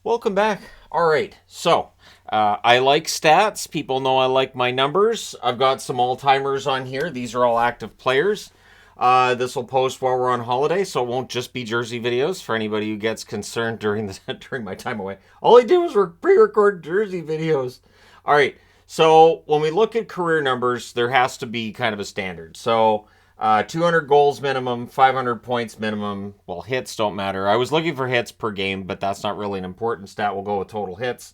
Welcome back. All right, so I like stats. People know I like my numbers. I've got some all-timers on here. These are all active players. This will post while we're on holiday, so it won't just be jersey videos for anybody who gets concerned during during my time away. All I did was pre-record jersey videos. All right, so when we look at career numbers, there has to be kind of a standard. So 200 goals minimum, 500 points minimum. Well, hits don't matter. I was looking for hits per game, but that's not really an important stat. We'll go with total hits.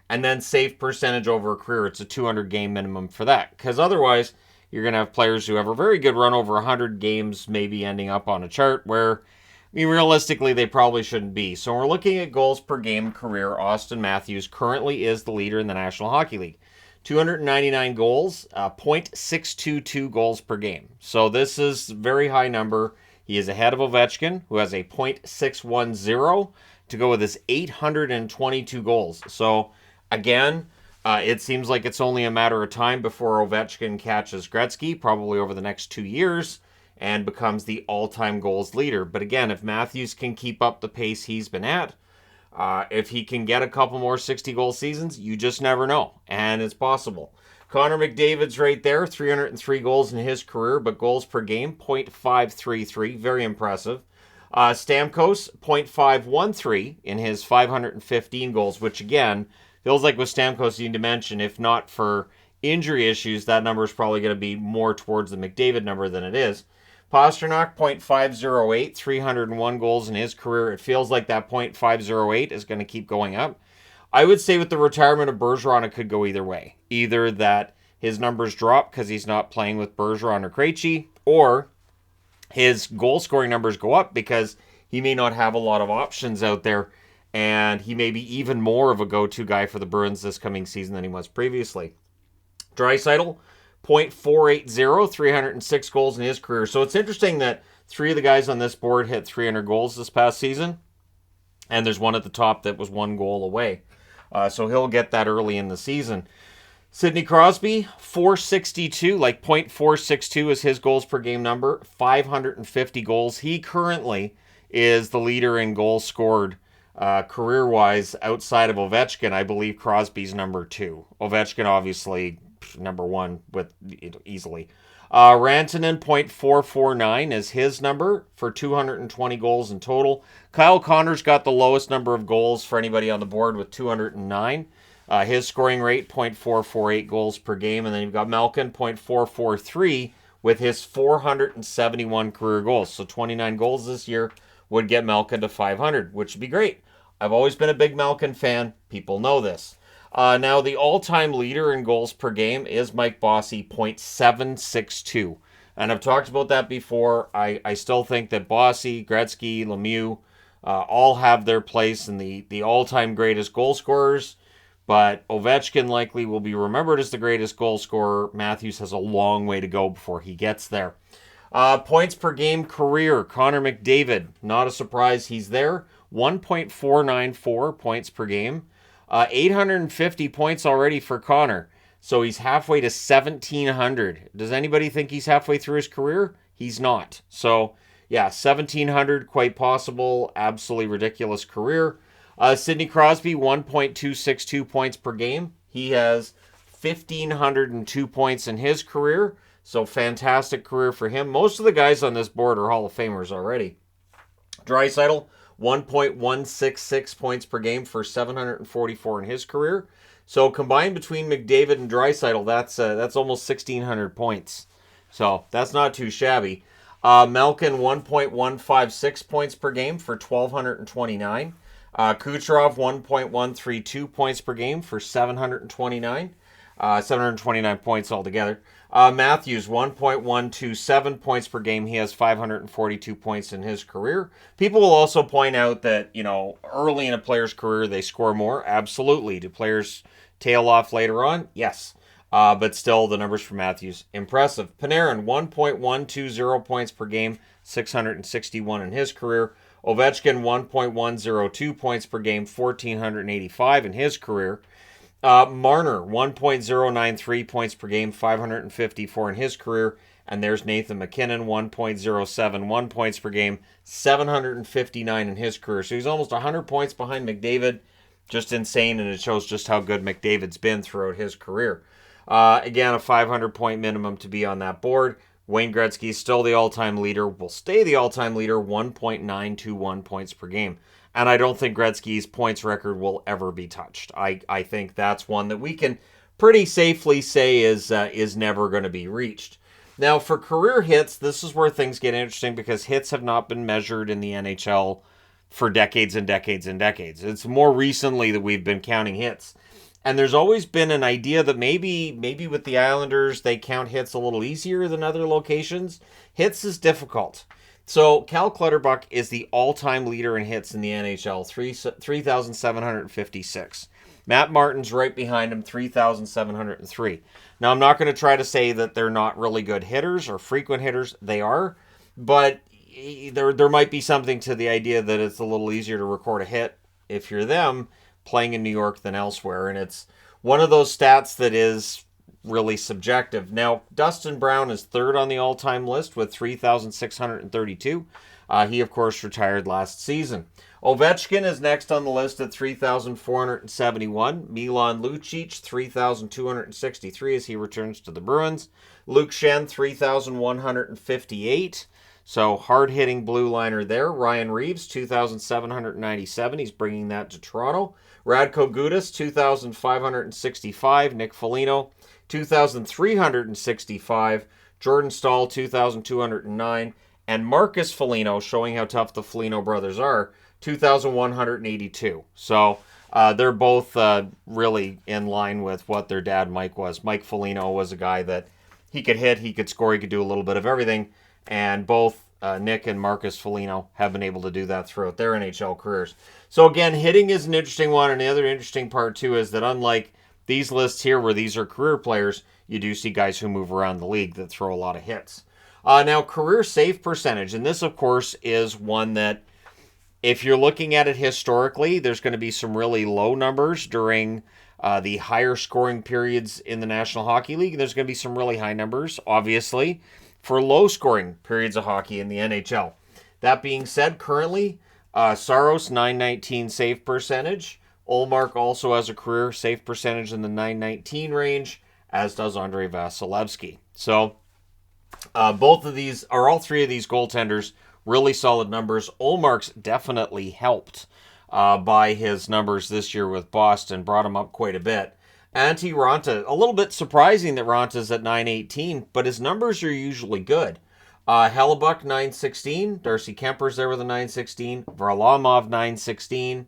And then save percentage over a career. It's a 200 game minimum for that. Because otherwise, you're going to have players who have a very good run over 100 games, maybe ending up on a chart where, I mean, realistically, they probably shouldn't be. So when we're looking at goals per game career, Austin Matthews currently is the leader in the National Hockey League. 299 goals, 0.622 goals per game. So this is a very high number. He is ahead of Ovechkin, who has a 0.610 to go with his 822 goals. So again, it seems like it's only a matter of time before Ovechkin catches Gretzky, probably over the next 2 years, and becomes the all-time goals leader. But again, if Matthews can keep up the pace he's been at, if he can get a couple more 60-goal seasons, you just never know, and it's possible. Connor McDavid's right there, 303 goals in his career, but goals per game, 0.533, very impressive. Stamkos, 0.513 in his 515 goals, which again, feels like with Stamkos, you need to mention, if not for injury issues, that number is probably going to be more towards the McDavid number than it is. Pastrnak, 0.508, 301 goals in his career. It feels like that 0.508 is going to keep going up. I would say with the retirement of Bergeron, it could go either way. Either that his numbers drop because he's not playing with Bergeron or Krejci, or his goal scoring numbers go up because he may not have a lot of options out there, and he may be even more of a go-to guy for the Bruins this coming season than he was previously. Draisaitl, 0.480, 306 goals in his career. So it's interesting that three of the guys on this board hit 300 goals this past season, and there's one at the top that was one goal away. So he'll get that early in the season. Sidney Crosby, 462, like 0.462 is his goals per game number, 550 goals. He currently is the leader in goals scored career-wise outside of Ovechkin. I believe Crosby's number 2. Ovechkin, obviously, number 1 with easily. Rantanen, 0.449 is his number for 220 goals in total. Kyle Connor's got the lowest number of goals for anybody on the board with 209. His scoring rate, 0.448 goals per game. And then you've got Malkin, 0.443 with his 471 career goals. So 29 goals this year would get Malkin to 500, which would be great. I've always been a big Malkin fan. People know this. Now, the all-time leader in goals per game is Mike Bossy, 0.762. And I've talked about that before. I still think that Bossy, Gretzky, Lemieux all have their place in the all-time greatest goal scorers. But Ovechkin likely will be remembered as the greatest goal scorer. Matthews has a long way to go before he gets there. Points per game career, Connor McDavid. Not a surprise he's there. 1.494 points per game. 850 points already for Connor. So he's halfway to 1,700. Does anybody think he's halfway through his career? He's not. So, yeah, 1,700, quite possible. Absolutely ridiculous career. Sidney Crosby, 1.262 points per game. He has 1,502 points in his career. So, fantastic career for him. Most of the guys on this board are Hall of Famers already. Draisaitl, 1.166 points per game for 744 in his career. So combined between McDavid and Draisaitl, that's almost 1,600 points. So that's not too shabby. Malkin, 1.156 points per game for 1,229. Kucherov, 1.132 points per game for 729. 729 points altogether. Matthews, 1.127 points per game. He has 542 points in his career. People will also point out that, early in a player's career, they score more. Absolutely. Do players tail off later on? Yes. But still, the numbers for Matthews, impressive. Panarin, 1.120 points per game, 661 in his career. Ovechkin, 1.102 points per game, 1,485 in his career. Marner, 1.093 points per game, 554 in his career. And there's Nathan MacKinnon, 1.071 points per game, 759 in his career. So he's almost 100 points behind McDavid just insane, and it shows just how good McDavid's been throughout his career. Again, a 500-point minimum to be on that board. Wayne Gretzky is still the all-time leader, will stay the all-time leader, 1.921 points per game. And I don't think Gretzky's points record will ever be touched. I think that's one that we can pretty safely say is never going to be reached. Now, for career hits, this is where things get interesting because hits have not been measured in the NHL for decades and decades and decades. It's more recently that we've been counting hits. And there's always been an idea that maybe with the Islanders, they count hits a little easier than other locations. Hits is difficult. So Cal Clutterbuck is the all-time leader in hits in the NHL, 3,756. Matt Martin's right behind him, 3,703. Now, I'm not going to try to say that they're not really good hitters or frequent hitters. They are. But there might be something to the idea that it's a little easier to record a hit if you're them playing in New York than elsewhere. And it's one of those stats that is really subjective. Now, Dustin Brown is third on the all-time list with 3,632. He, of course, retired last season. Ovechkin is next on the list at 3,471. Milan Lucic, 3,263 as he returns to the Bruins. Luke Schenn, 3,158. So hard-hitting blue liner there. Ryan Reeves, 2,797. He's bringing that to Toronto. Radko Gudas, 2,565. Nick Foligno, 2,365. Jordan Staal, 2,209. And Marcus Foligno, showing how tough the Foligno brothers are, 2,182. So they're both really in line with what their dad Mike was. Mike Foligno was a guy that he could hit, he could score, he could do a little bit of everything. And both Nick and Marcus Foligno have been able to do that throughout their NHL careers. So again, hitting is an interesting one. And the other interesting part, too, is that unlike these lists here where these are career players, you do see guys who move around the league that throw a lot of hits. Now, career save percentage. And this, of course, is one that if you're looking at it historically, there's going to be some really low numbers during the higher scoring periods in the National Hockey League. And there's going to be some really high numbers, obviously, for low-scoring periods of hockey in the NHL. That being said, currently, Saros, 919 save percentage. Ullmark also has a career save percentage in the 919 range, as does Andrei Vasilevsky. So, both of these, or all three of these goaltenders, really solid numbers. Ullmark's definitely helped by his numbers this year with Boston, brought him up quite a bit. Antti Raanta, a little bit surprising that Ranta's at 918, but his numbers are usually good. Hellebuck, 916. Darcy Kemper's there with a 916. Varlamov, 916.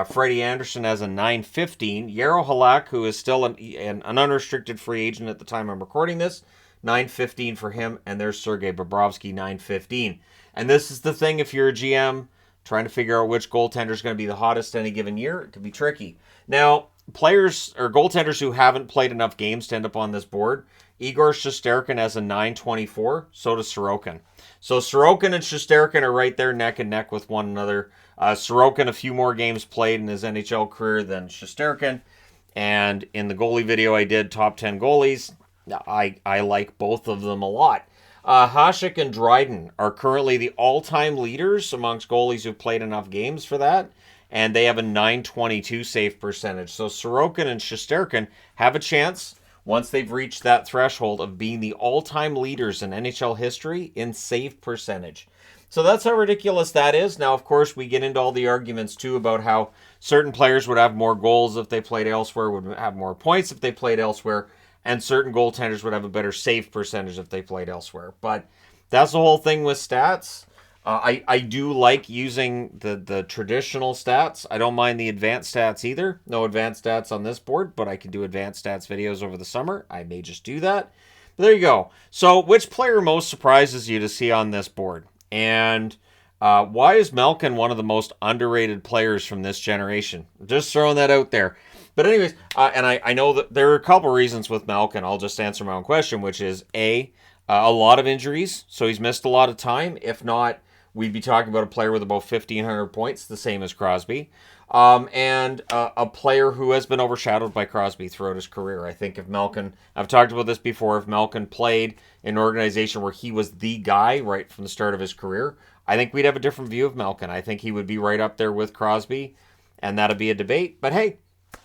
Freddie Anderson has a 915. Yarrow Halak, who is still an unrestricted free agent at the time I'm recording this, 915 for him. And there's Sergei Bobrovsky, 915. And this is the thing, if you're a GM trying to figure out which goaltender is going to be the hottest any given year, it can be tricky. Now, players or goaltenders who haven't played enough games to end up on this board, Igor Shesterkin has a 924, so does Sorokin. So Sorokin and Shesterkin are right there neck and neck with one another. Sorokin a few more games played in his NHL career than Shesterkin. And in the goalie video I did, top 10 goalies, I like both of them a lot. Hasek and Dryden are currently the all-time leaders amongst goalies who've played enough games for that. And they have a 922 save percentage. So Sorokin and Shesterkin have a chance, once they've reached that threshold, of being the all-time leaders in NHL history in save percentage. So that's how ridiculous that is. Now, of course, we get into all the arguments, too, about how certain players would have more goals if they played elsewhere, would have more points if they played elsewhere, and certain goaltenders would have a better save percentage if they played elsewhere. But that's the whole thing with stats. I do like using the traditional stats. I don't mind the advanced stats either. No advanced stats on this board, but I can do advanced stats videos over the summer. I may just do that. But there you go. So which player most surprises you to see on this board? And why is Malkin one of the most underrated players from this generation? Just throwing that out there. But anyways, and I know that there are a couple reasons with Malkin. I'll just answer my own question, which is a lot of injuries. So he's missed a lot of time. If not, we'd be talking about a player with about 1,500 points, the same as Crosby. And a player who has been overshadowed by Crosby throughout his career. I think if Malkin, I've talked about this before, if Malkin played in an organization where he was the guy right from the start of his career, I think we'd have a different view of Malkin. I think he would be right up there with Crosby and that'll be a debate. But hey,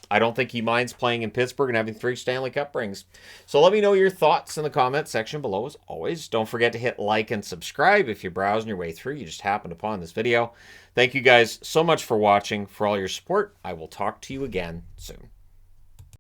I don't think he minds playing in Pittsburgh and having 3 Stanley Cup rings. So let me know your thoughts in the comment section below as always. Don't forget to hit like and subscribe if you're browsing your way through. You just happened upon this video. Thank you guys so much for watching, for all your support. I will talk to you again soon.